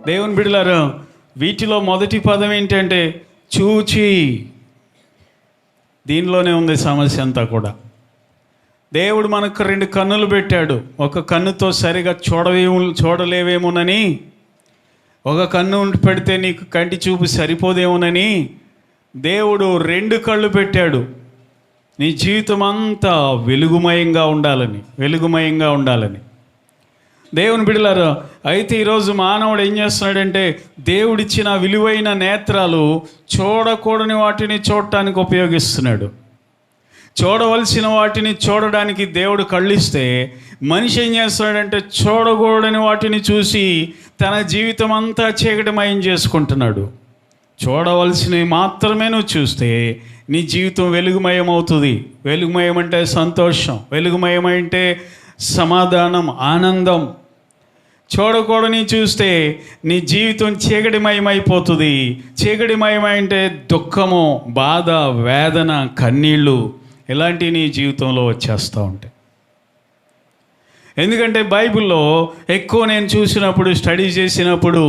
దేవుని బిడ్డలారా, వీటిలో మొదటి పదం ఏంటంటే చూచి. దీనిలోనే ఉంది సమస్య అంతా కూడా. దేవుడు మనకు 2 కన్నులు పెట్టాడు. ఒక కన్నుతో సరిగా చూడలేవేమోనని, ఒక కన్ను పెడితే నీకు కంటి చూపు సరిపోదేమోనని దేవుడు 2 కళ్ళు పెట్టాడు. నీ జీవితం అంతా వెలుగుమయంగా ఉండాలని. దేవుని బిడ్డలారా, అయితే ఈరోజు మానవుడు ఏం చేస్తున్నాడంటే దేవుడిచ్చిన విలువైన నేత్రాలు చూడకూడని వాటిని చూడటానికి ఉపయోగిస్తున్నాడు. చూడవలసిన వాటిని చూడడానికి దేవుడు కళ్ళిస్తే మనిషి ఏం చేస్తున్నాడంటే చూడకూడని వాటిని చూసి తన జీవితం అంతా చీకటిమయం చేసుకుంటున్నాడు. చూడవలసినవి మాత్రమే నువ్వు చూస్తే నీ జీవితం వెలుగుమయం అవుతుంది. వెలుగుమయం అంటే సంతోషం, వెలుగుమయం అంటే సమాధానం, ఆనందం. చూడకూడని చూస్తే నీ జీవితం చీకటిమయమైపోతుంది. చీకటిమయమంటే దుఃఖము, బాధ, వేదన, కన్నీళ్ళు ఇలాంటివి నీ జీవితంలో వచ్చేస్తూ ఉంటాయి. ఎందుకంటే బైబిల్లో ఎక్కువ నేను చూసినప్పుడు, స్టడీ చేసినప్పుడు,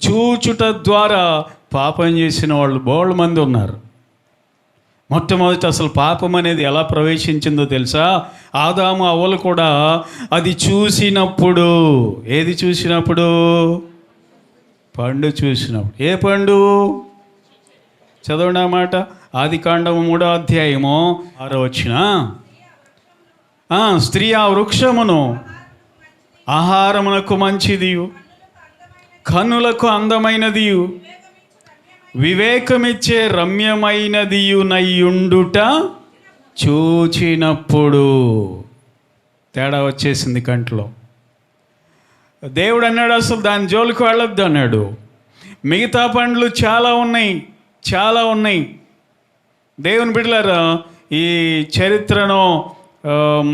చూచుట ద్వారా పాపం చేసిన వాళ్ళు బోళ్ళ మంది ఉన్నారు. మొట్టమొదటి అసలు పాపం అనేది ఎలా ప్రవేశించిందో తెలుసా? ఆదాము అవ్వలు కూడా అది చూసినప్పుడు. ఏది చూసినప్పుడు? పండు చూసినప్పుడు. ఏ పండు? చదవండి ఆ మాట. ఆదికాండము 3వ అధ్యాయము 6వ వచనం. స్త్రీ ఆ వృక్షమును ఆహారమునకు మంచిదియు, కన్నులకు అందమైనదియు, వివేకమిచ్చే రమ్యమైనదియునయ్యుండుట చూచినప్పుడు. తేడా వచ్చేసింది కంట్లో. దేవుడు అన్నాడు అసలు దాని జోలికి వెళ్ళొద్దు అన్నాడు. మిగతా పండ్లు చాలా ఉన్నాయి. దేవుని బిడ్డలారా, ఈ చరిత్రను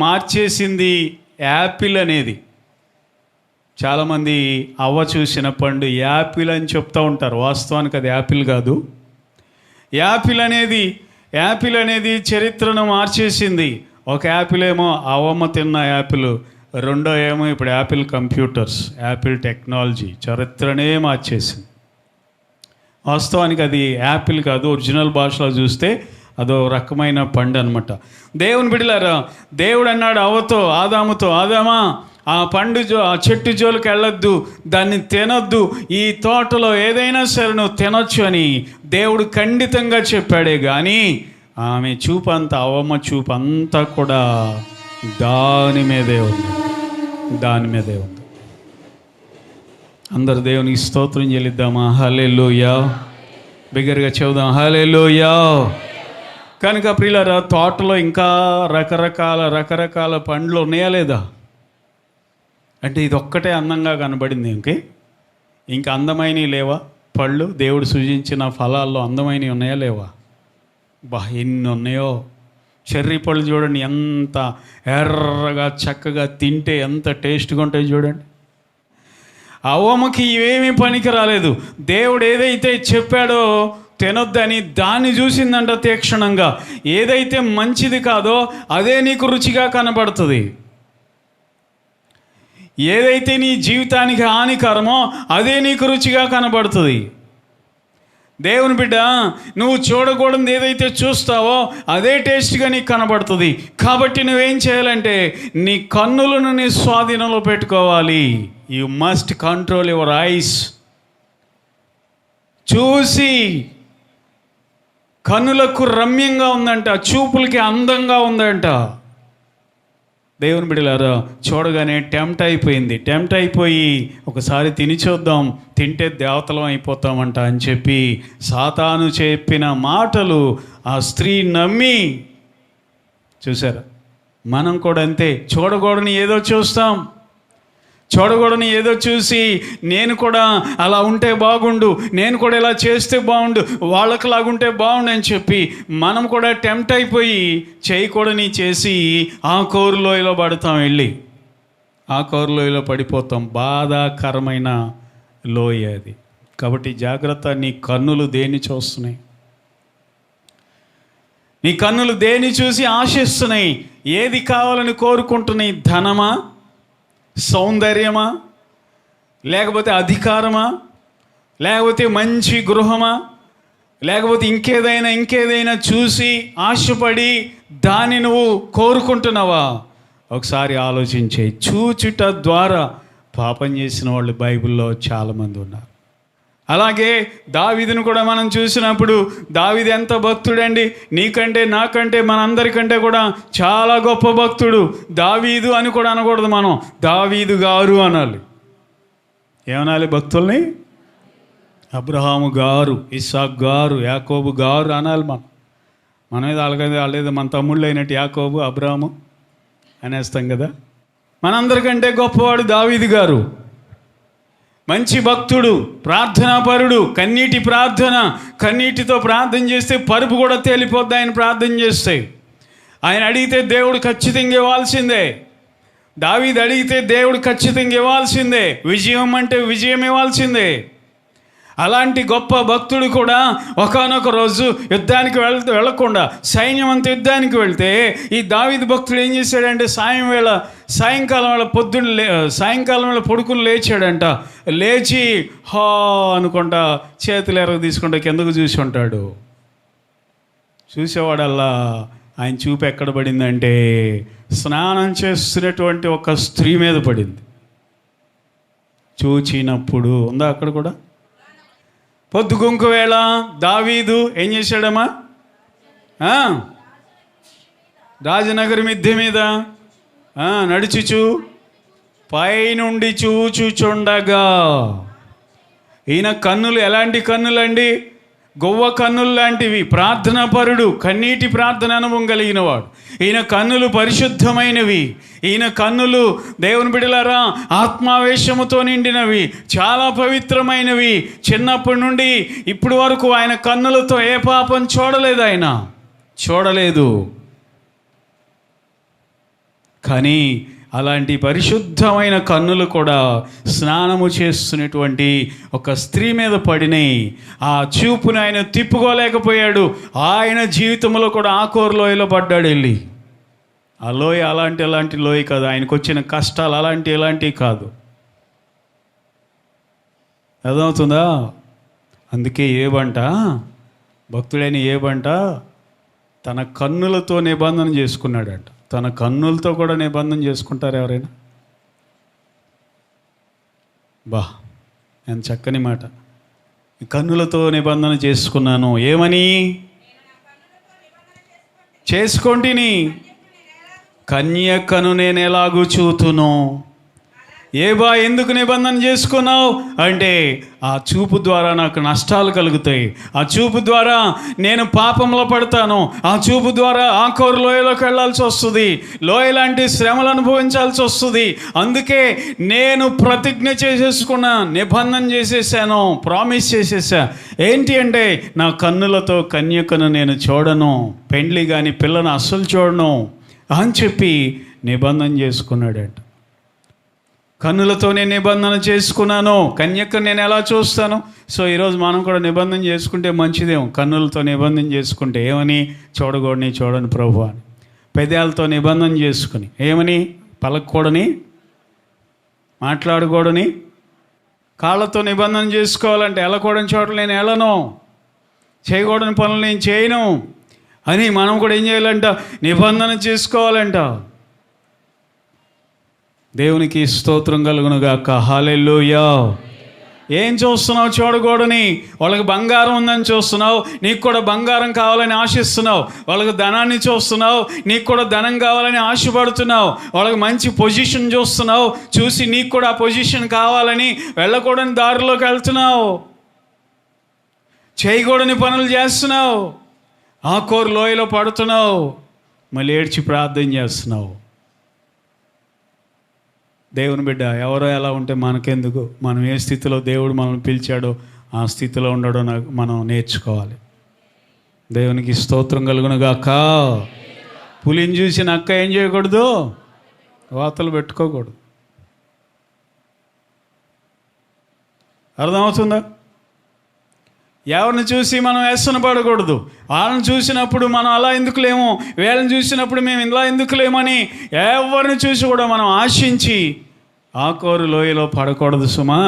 మార్చేసింది యాపిల్ అనేది. చాలామంది అవ్వ చూసిన పండు యాపిల్ అని చెప్తూ ఉంటారు. వాస్తవానికి అది యాపిల్ కాదు. యాపిల్ అనేది చరిత్రను మార్చేసింది. ఒక యాపిల్ ఏమో అవ్వమ్మ తిన్న యాపిల్, రెండో ఏమో ఇప్పుడు యాపిల్ కంప్యూటర్స్, యాపిల్ టెక్నాలజీ చరిత్రనే మార్చేసింది. వాస్తవానికి అది యాపిల్ కాదు. ఒరిజినల్ భాషలో చూస్తే అదో రకమైన పండు అనమాట. దేవుని బిడ్డలారా, దేవుడు అన్నాడు అవ్వతో, ఆదాముతో, ఆదామా ఆ చెట్టు జోలికి వెళ్ళొద్దు, దాన్ని తినొద్దు, ఈ తోటలో ఏదైనా సరే నువ్వు తినొచ్చు అని దేవుడు ఖండితంగా చెప్పాడే కానీ ఆమె చూపు అంతా, అవ్వమ్మ చూపు అంతా కూడా దాని మీదే ఉంది. అందరు దేవునికి స్తోత్రం చెల్లిద్దామా? హల్లెలూయా. బిగ్గరగా చెబుదాం, హల్లెలూయా. కనుక ప్రియులారా, తోటలో ఇంకా రకరకాల పండ్లు ఉన్నాయా లేదా? అంటే ఇది ఒక్కటే అందంగా కనబడింది. ఇంకా అందమైనవి లేవా? పళ్ళు దేవుడు సృజించిన ఫలాల్లో అందమైనవి ఉన్నాయా లేవా? ఎన్ని ఉన్నాయో. చెర్రీ పళ్ళు చూడండి, ఎంత ఎర్రగా చక్కగా తింటే ఎంత టేస్ట్గా ఉంటాయి చూడండి. అవ్వమ్మకి ఇవేమీ పనికి రాలేదు. దేవుడు ఏదైతే చెప్పాడో తినొద్దని దాన్ని చూసిందంట తీక్షణంగా. ఏదైతే మంచిది కాదో అదే నీకు రుచిగా కనబడుతుంది. ఏదైతే నీ జీవితానికి హానికరమో అదే నీకు రుచిగా కనబడుతుంది. దేవుని బిడ్డ, నువ్వు చూడకూడదు ఏదైతే చూస్తావో అదే టేస్ట్గా నీకు కనబడుతుంది. కాబట్టి నువ్వేం చేయాలంటే నీ కన్నులను నీ స్వాధీనంలో పెట్టుకోవాలి. You must control your eyes. చూసి కన్నులకు రమ్యంగా ఉందంట, చూపులకి అందంగా ఉందంట. దేవుని బిడ్డలారా, చూడగానే టెంప్ట్ అయిపోయి ఒకసారి తిని చూద్దాం, తింటే దేవతలం అయిపోతామంట అని చెప్పి సాతాను చెప్పిన మాటలు ఆ స్త్రీ నమ్మి. చూసారా? మనం కూడా అంతే. చూడకూడని ఏదో చూసి నేను కూడా అలా ఉంటే బాగుండు, నేను కూడా ఇలా చేస్తే బాగుండు, వాళ్ళకి లాగుంటే బాగుండు అని చెప్పి మనం కూడా టెంప్ట్ అయిపోయి చేయకూడని చేసి ఆ కోరులోయలో పడతాం. ఆ కోరులోయలో పడిపోతాం. బాధాకరమైన లోయ అది. కాబట్టి జాగ్రత్త. నీ కన్నులు దేన్ని చూస్తున్నాయి? నీ కన్నులు దేన్ని చూసి ఆశిస్తున్నాయి? ఏది కావాలని కోరుకుంటున్నాయి? ధనమా, సౌందర్యమా, లేకపోతే అధికారమా, లేకపోతే మంచి గృహమా, లేకపోతే ఇంకేదైనా చూసి ఆశపడి దాన్ని నువ్వు కోరుకుంటున్నావా? ఒకసారి ఆలోచించే. చూచుట ద్వారా పాపం చేసిన వాళ్ళు బైబిల్లో చాలామంది ఉన్నారు. అలాగే దావీదును కూడా మనం చూసినప్పుడు, దావీదు ఎంత భక్తుడండి! నీకంటే నాకంటే మనందరికంటే కూడా చాలా గొప్ప భక్తుడు. దావీదు అని కూడా అనకూడదు, మనం దావీదు గారు అనాలి. ఏమనాలి భక్తుల్ని? అబ్రహాము గారు, ఇస్సాకు గారు, యాకోబు గారు అనాలి. మనం ఏదో అలాగే మన తమ్ముళ్ళు అయినట్టు యాకోబు, అబ్రహాము అనేస్తాం కదా. మనందరికంటే గొప్పవాడు దావీదు గారు. మంచి భక్తుడు, ప్రార్థనాపరుడు, కన్నీటితో ప్రార్థన చేస్తే పరుపు కూడా తేలిపోద్ది. ఆయన ప్రార్థన చేస్తే ఆయన అడిగితే దేవుడు ఖచ్చితంగా ఇవ్వాల్సిందే. దావీదు అడిగితే దేవుడు ఖచ్చితంగా ఇవ్వాల్సిందే. విజయం అంటే విజయం ఇవ్వాల్సిందే. అలాంటి గొప్ప భక్తుడు కూడా ఒకానొక రోజు యుద్ధానికి వెళ్ళకుండా సైన్యం అంతా యుద్ధానికి వెళ్తే ఈ దావీదు భక్తుడు ఏం చేశాడంటే, సాయంకాలం వేళ పడుకుని లేచాడంట. లేచి హా అనుకుంటా చేతులు ఎరగ తీసుకుంటా కిందకు చూసి ఉంటాడు. చూసేవాడల్లా ఆయన చూపు ఎక్కడ పడిందంటే, స్నానం చేస్తున్నటువంటి ఒక స్త్రీ మీద పడింది. చూచినప్పుడు ఉందా అక్కడ కూడా. పొద్దుగుంకు వేళ దావీదు ఏం చేశాడమ్మా? రాజనగరి మిద్దె మీద నడుచుచు పైనుండి చూచుచుండగా, ఈయన కన్నులు ఎలాంటి కన్నులండి? గొవ్వ కన్నులు లాంటివి. ప్రార్థనాపరుడు, కన్నీటి ప్రార్థన అనుభవం కలిగిన వాడు. ఈయన కన్నులు పరిశుద్ధమైనవి. ఈయన కన్నులు దేవుని బిడ్డలారా ఆత్మావేశముతో నిండినవి, చాలా పవిత్రమైనవి. చిన్నప్పటి నుండి ఇప్పటి వరకు ఆయన కన్నులతో ఏ పాపం చూడలేదు. కానీ అలాంటి పరిశుద్ధమైన కన్నులు కూడా స్నానము చేస్తున్నటువంటి ఒక స్త్రీ మీద పడినాయి. ఆ చూపును ఆయన తిప్పుకోలేకపోయాడు. ఆయన జీవితంలో కూడా ఆకోరు లోయలో పడ్డాడు. వెళ్ళి ఆ లోయ అలాంటి లోయ కాదు. ఆయనకు వచ్చిన కష్టాలు ఎలాంటివి కాదు. అర్థమవుతుందా? అందుకే భక్తుడైన ఏబంట తన కన్నులతో నిబంధన చేసుకున్నాడంట. తన కన్నులతో కూడా నిబంధన చేసుకుంటారు ఎవరైనా? ఎంత చక్కని మాట. కన్నులతో నిబంధన చేసుకున్నాను. ఏమని? చేసుకొంటిని, కన్యకను నేను ఎలాగూ చూతును. ఎందుకు నిబంధన చేసుకున్నావు అంటే, ఆ చూపు ద్వారా నాకు నష్టాలు కలుగుతాయి. ఆ చూపు ద్వారా నేను పాపంలో పడతాను. ఆ చూపు ద్వారా ఆకోరు లోయలోకి వెళ్ళాల్సి వస్తుంది. లోయ లాంటి శ్రమలు అనుభవించాల్సి వస్తుంది. అందుకే నేను ప్రతిజ్ఞ చేసేసుకున్నా, నిబంధన చేసేసాను, ప్రామిస్ చేసేసా. ఏంటి అంటే, నా కన్నులతో కన్యకను నేను చూడను, పెండ్లి కానీ పిల్లను అస్సలు చూడను అని చెప్పి నిబంధన చేసుకున్నాడంట. కన్నులతోనే నిబంధన చేసుకున్నాను, కన్యకను నేను ఎలా చూస్తాను? సో ఈరోజు మనం కూడా నిబంధన చేసుకుంటే మంచిదేమో. కన్నులతో నిబంధన చేసుకుంటే ఏమని? చూడని ప్రభు అని. పెదాలతో నిబంధన చేసుకుని ఏమని? పలకూడని, మాట్లాడకూడని. కాళ్ళతో నిబంధన చేసుకోవాలంటే వెళ్ళకూడని చోట్ల నేను వెళ్ళను, చేయకూడని పనులు నేను చేయను అని మనం కూడా ఏం చేయాలంట? నిబంధన చేసుకోవాలంట. దేవునికి స్తోత్రం కలుగునుగాక. హల్లెలూయా. ఏం చూస్తున్నావు? చూడకూడని. వాళ్ళకి బంగారం ఉందని చూస్తున్నావు, నీకు కూడా బంగారం కావాలని ఆశిస్తున్నావు. వాళ్ళకి ధనాన్ని చూస్తున్నావు, నీకు కూడా ధనం కావాలని ఆశపడుతున్నావు. వాళ్ళకి మంచి పొజిషన్ చూస్తున్నావు, చూసి నీకు కూడా ఆ పొజిషన్ కావాలని వెళ్ళకూడని దారిలోకి వెళ్తున్నావు, చేయకూడని పనులు చేస్తున్నావు, ఆకోరు లోయలో పడుతున్నావు, మళ్ళీ ఏడ్చి ప్రార్థన చేస్తున్నావు. దేవుని బిడ్డ ఎవరో ఎలా ఉంటే మనకెందుకు? మనం ఏ స్థితిలో దేవుడు మనల్ని పిలిచాడో ఆ స్థితిలో ఉండడం మనం నేర్చుకోవాలి. దేవునికి స్తోత్రం కలుగునుగాక. పులిని చూసి నక్క ఏం చేయకూడదు? వాతలు పెట్టుకోకూడదు. అర్థమవుతుందా? ఎవరిని చూసి మనం వ్యసన పడకూడదు. వాళ్ళని చూసినప్పుడు మనం అలా ఎందుకు లేము, వీళ్ళని చూసినప్పుడు మేము ఇలా ఎందుకు లేమని ఎవరిని చూసి కూడా మనం ఆశించి ఆకోరు లోయలో పడకూడదు సుమా.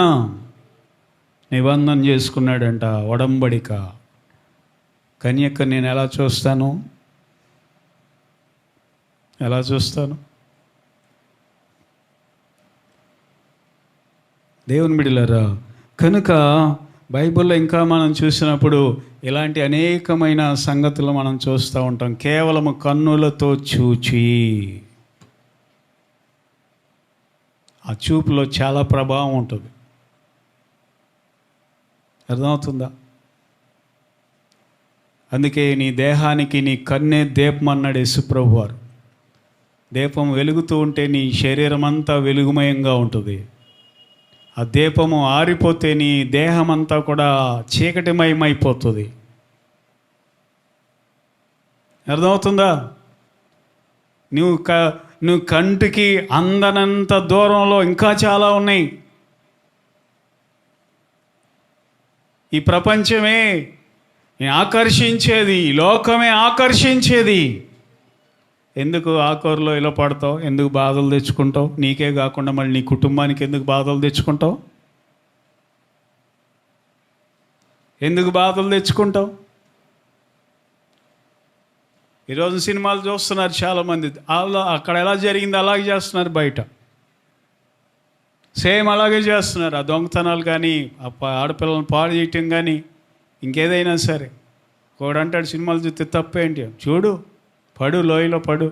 నిబంధన చేసుకున్నాడంట, ఒడంబడిక. కన్యక నేను ఎలా చూస్తాను? ఎలా చూస్తాను? దేవుని బిడ్డలారా, కనుక బైబిల్లో ఇంకా మనం చూసినప్పుడు ఇలాంటి అనేకమైన సంగతులు మనం చూస్తూ ఉంటాం. కేవలము కన్నులతో చూచి, ఆ చూపులో చాలా ప్రభావం ఉంటుంది. అర్థమవుతుందా? అందుకే నీ దేహానికి నీ కన్నే దీపం అన్నాడు యేసుప్రభు వారు. దీపం వెలుగుతూ ఉంటే నీ శరీరం అంతా వెలుగుమయంగా ఉంటుంది. ఆ దీపము ఆరిపోతే నీ దేహం అంతా కూడా చీకటిమయమైపోతుంది. అర్థమవుతుందా? నువ్వు కంటికి అందనంత దూరంలో ఇంకా చాలా ఉన్నాయి. ఈ ప్రపంచమే ఆకర్షించేది, లోకమే ఆకర్షించేది. ఎందుకు ఆకూరలో ఇలా పడతావు? ఎందుకు బాధలు తెచ్చుకుంటావు? నీకే కాకుండా మళ్ళీ నీ కుటుంబానికి ఎందుకు బాధలు తెచ్చుకుంటావు? ఎందుకు బాధలు తెచ్చుకుంటావు? ఈరోజు సినిమాలు చూస్తున్నారు చాలామంది. అక్కడ ఎలా జరిగింది అలాగే చేస్తున్నారు, బయట సేమ్ అలాగే చేస్తున్నారు. ఆ దొంగతనాలు కానీ, ఆ ఆడపిల్లలను పాడు చేయటం కానీ, ఇంకేదైనా సరే. ఒకడు అంటాడు సినిమాలు చూస్తే తప్పేంటి? చూడు, పడు, లోయలో పడు.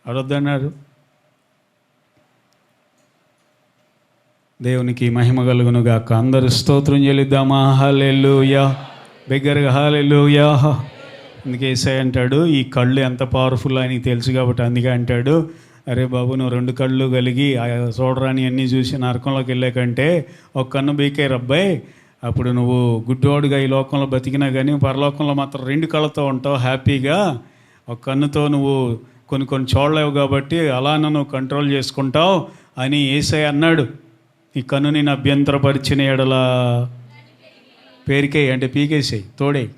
అడొద్దన్నారు. దేవునికి మహిమ కలుగును గాక. అందరూ స్తోత్రం చెల్లిద్దామా? హల్లెలూయా. బిగ్గరగా హల్లెలూయా. అందుకే యేసయ్య అంటాడు, ఈ కళ్ళు ఎంత పవర్ఫుల్ అని తెలుసు కాబట్టి అందుకే అంటాడు, అరే బాబు, నువ్వు 2 కళ్ళు కలిగి చూడరాని అన్నీ చూసి నరకంలోకి వెళ్ళే కంటే ఒక కన్ను బీకే రబ్బాయి, అప్పుడు నువ్వు గుడ్డోడుగా ఈ లోకంలో బతికినా కానీ పరలోకంలో మాత్రం 2 కళ్ళతో ఉంటావు హ్యాపీగా. ఒక కన్నుతో నువ్వు కొన్ని చూడలేవు కాబట్టి అలా నువ్వు కంట్రోల్ చేసుకుంటావు అని యేసయ్య అన్నాడు. ఈ కన్ను నేను అభ్యంతరపరిచిన ఎడల పేరుకేయి, అంటే పీకేసేయి, తోడేయి,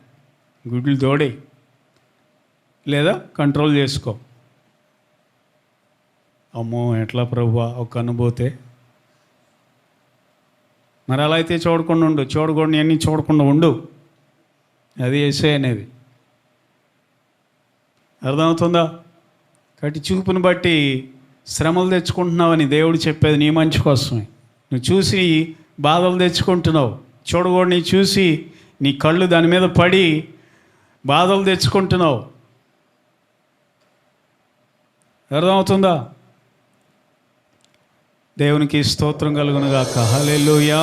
గుడ్లు తోడేయి, లేదా కంట్రోల్ చేసుకో. అమ్మో ఎట్లా ప్రభువా, ఒక కన్ను పోతే? మరి అలా అయితే చూడకుండా ఉండు, చూడకూడని అన్నీ చూడకుండా ఉండు. అది యేసయ్య అనేది. అర్థమవుతుందా? కాబట్టి చూపుని బట్టి శ్రమలు తెచ్చుకుంటున్నావని దేవుడు చెప్పేది నీ మంచి కోసమే. నువ్వు చూసి బాధలు తెచ్చుకుంటున్నావు, చూడకూడని చూసి నీ కళ్ళు దాని మీద పడి బాధలు తెచ్చుకుంటున్నావు. అర్థమవుతుందా? దేవునికి స్తోత్రం కలుగును గాక. హల్లెలూయా.